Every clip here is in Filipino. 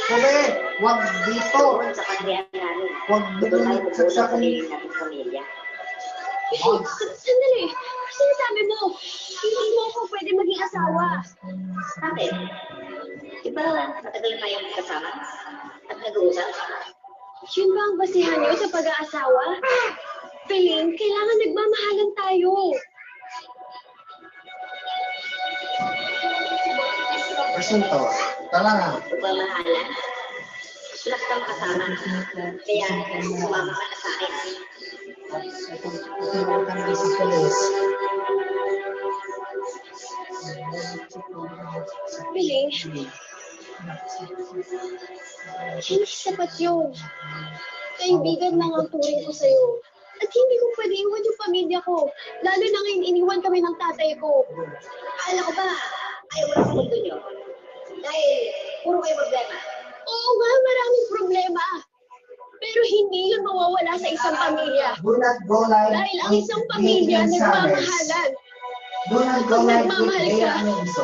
Sabi, wag dito. Doon sa pagrihan namin. Wag Doon tayo dito magbulang sa sa sarili natin pamilya. Sandali. Sinasabi mo, hindi mo ako pwede maging asawa. Bakit? Di ba matagal na tayong kasama? At nag-uusap? Yun ba ang basihan niyo sa pag-aasawa? Piling, kailangan nagmamahalan tayo. Presinto. Tala nga. Pagmamahalan? Lahat kang kasama. Kaya sumama ka na sa akin. Tingnan ka na sa police. Piling, hindi sapat yun. Kaibigan lang ang turing ko sa'yo. At hindi ko pwede iwan yung pamilya ko. Lalo na ngayon iniwan kami ng tatay ko. Akala ko ba, ayaw mo na sa mundo nyo? Dahil puro kayo problema. Oo nga, maraming problema. Pero hindi yun mawawala sa isang pamilya. Do not go live. Dahil ang isang pamilya nagmamahalan. Do not go live with Bea Alonso.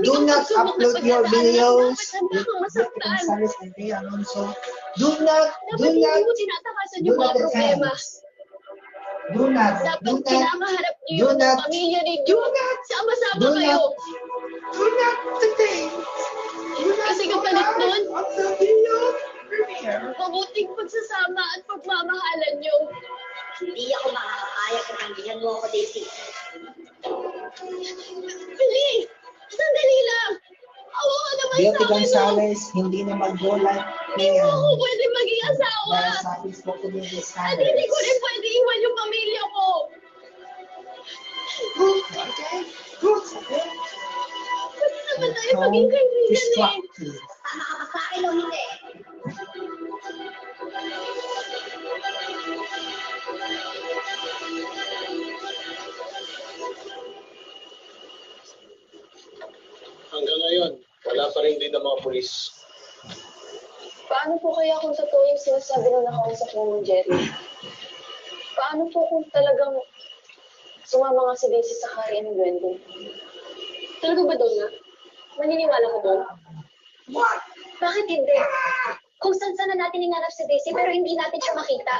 Do not upload your videos with Bea Gonzalez and Bea Alonso. Do not Dapat hindi mo tinatakasan yung mga problema. Do not, Dapat kinakaharap niyo yung pamilya ninyo. Sama-sama kayo. do not today. Kasi kapalit nun, On the video premiere. mabuting pagsasama at pagmamahalan niyo. Hindi ako makakaya kung tanggihan mo ako, Daisy. Pili! Sandali lang! Awa ka naman Bea sa akin, no? Gonzalez, hindi na mag-go live. Hindi mo ako pwede maging asawa. Dahil sa Facebook ko din At hindi ko rin pwede iwan yung pamilya ko. Good, okay? Good, okay? Pwede naman tayo maging kaibigan eh. Destructive. Tama ka ba sa akin o hindi? Hanggang ngayon, wala pa rin din ang mga pulis. Paano po kaya kung totoo yung sinasabi nung nakausap mo ng Jerry? Paano po kung talagang sumama nga si Daisy sa kariyan ni Wendy? Talaga ba doon na? Maniniwala ko doon? What? Bakit hindi? Kung saan-saan na natin inanap si Daisy pero hindi natin siya makita.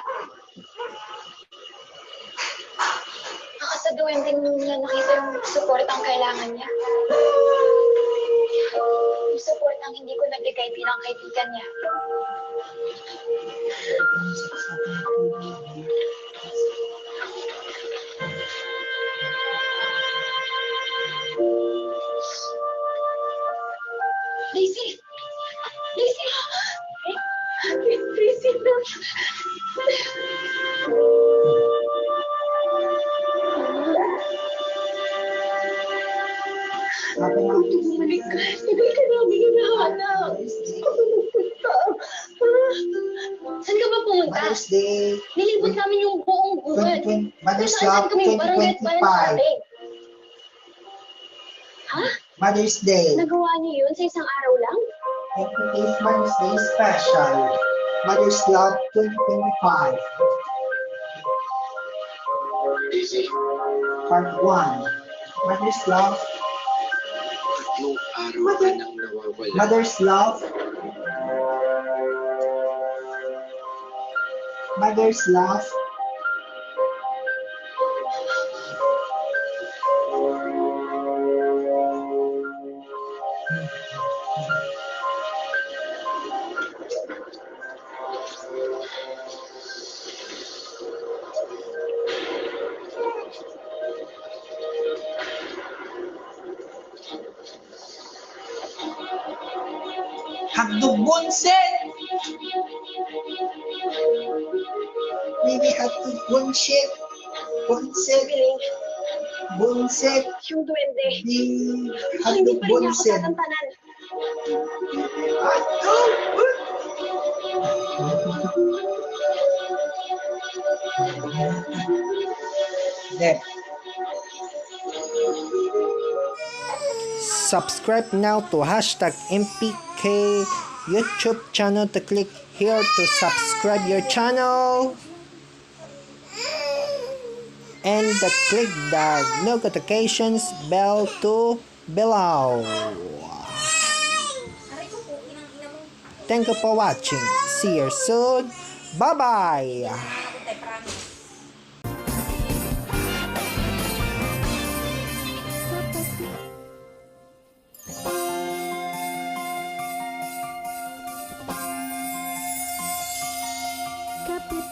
Nakasaduhin din niya nakita yung support ang kailangan niya. Yung support ang hindi ko nagbigay bilang kaibigan niya. Daisy! Daisy! Daisy! Sabi nga, Bumalik ka. Tagal ka namin hinahanap. Ako nagpunta. Saan ka ba pumunta? Mother's Day Nilibot namin yung buong buwan. 2020, Mother's Nasaan Love kami barangay at bayan 2025. natin? Ha? Mother's Day. Nagawa niyo yun sa isang araw lang? 28th Mother's Day special. Mother's Love 2025. Daisy, Part 1. Mother's Love. tatlong araw ka nang nawawala. Mother's Love. Mother's Love. Hagdog bunset! Baby, hagdog bunset! Bunset! Galing. Bunset! Yung duwende. Di Hindi hagdog pa rin niya ako bunset! tatantanan. Hagdog! There. Subscribe now to #MPK YouTube channel to click here to subscribe your channel and click the notifications bell to below. Aray ko po, inang ina mo. Thank you for watching. See you soon. Bye-bye! Kapit